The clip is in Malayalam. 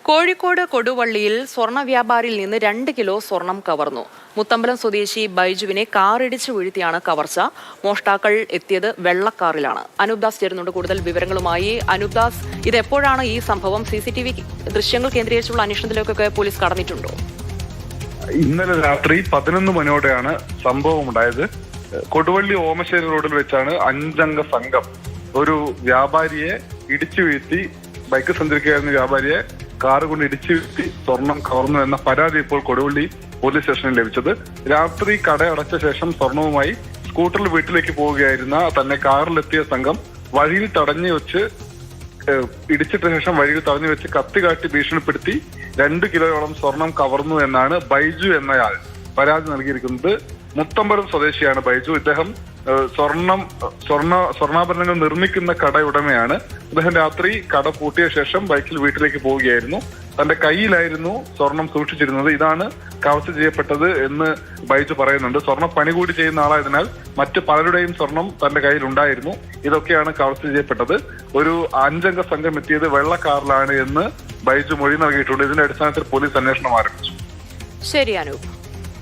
കോഴിക്കോട് കൊടുവള്ളിയിൽ സ്വർണ്ണ വ്യാപാരിയിൽ നിന്ന് 2 കിലോ സ്വർണം കവർന്നു. മുത്തമ്പലം സ്വദേശി ബൈജുവിനെ കാറിടിച്ചു വീഴ്ത്തിയാണ് കവർച്ച. മോഷ്ടാക്കൾ എത്തിയത് വെള്ളക്കാറിലാണ്. അനൂപ് ദാസ് ചേരുന്നുണ്ട് കൂടുതൽ വിവരങ്ങളുമായി. അനൂപ് ദാസ്, ഇതെപ്പോഴാണ് ഈ സംഭവം? CCTV ദൃശ്യങ്ങൾ കേന്ദ്രീകരിച്ചുള്ള അന്വേഷണത്തിലേക്കൊക്കെ പോലീസ് കടന്നിട്ടുണ്ടോ? ഇന്നലെ രാത്രി 11 മണിയോടെയാണ് സംഭവം ഉണ്ടായത്. കൊടുവള്ളി ഓമശ്ശേരി റോഡിൽ വെച്ചാണ് 5 അംഗ സംഘം ഒരു വ്യാപാരിയെ ഇടിച്ചു വീഴ്ത്തി, ബൈക്ക് സഞ്ചരിക്കുകയായിരുന്ന വ്യാപാരിയെ കാറ് കൊണ്ട് ഇടിച്ചു വീഴ്ത്തി സ്വർണം കവർന്നു എന്ന പരാതി ഇപ്പോൾ കൊടുവള്ളി പോലീസ് സ്റ്റേഷനിൽ ലഭിച്ചത്. രാത്രി കട അടച്ച ശേഷം സ്വർണവുമായി സ്കൂട്ടറിൽ വീട്ടിലേക്ക് പോവുകയായിരുന്ന തന്നെ കാറിലെത്തിയ സംഘം വഴിയിൽ തടഞ്ഞു വെച്ച് ഇടിച്ചിട്ട ശേഷം വഴിയിൽ തടഞ്ഞു വെച്ച് കത്തി കാട്ടി ഭീഷണിപ്പെടുത്തി 2 കിലോയോളം സ്വർണം കവർന്നു എന്നാണ് ബൈജു എന്നയാൾ പരാതി നൽകിയിരിക്കുന്നത്. മുത്തമ്പലം സ്വദേശിയാണ് ബൈജു. ഇദ്ദേഹം സ്വർണ്ണാഭരണങ്ങൾ നിർമ്മിക്കുന്ന കടയുടമയാണ്. അദ്ദേഹം രാത്രി കട പൂട്ടിയ ശേഷം ബൈക്കിൽ വീട്ടിലേക്ക് പോവുകയായിരുന്നു. തന്റെ കയ്യിലായിരുന്നു സ്വർണം സൂക്ഷിച്ചിരുന്നത്. ഇതാണ് കവർച്ച ചെയ്യപ്പെട്ടത് എന്ന് ബൈജു പറയുന്നുണ്ട്. സ്വർണ്ണ പണി കൂടി ചെയ്യുന്ന ആളായതിനാൽ മറ്റ് പലരുടെയും സ്വർണം തന്റെ കയ്യിൽ ഉണ്ടായിരുന്നു. ഇതൊക്കെയാണ് കവർച്ച ചെയ്യപ്പെട്ടത്. ഒരു 5 അംഗ സംഘം എത്തിയത് വെള്ളക്കാറിലാണ് എന്ന് ബൈജു മൊഴി നൽകിയിട്ടുണ്ട്. ഇതിന്റെ അടിസ്ഥാനത്തിൽ പോലീസ് അന്വേഷണം ആരംഭിച്ചു. ശരി അനൂപ്.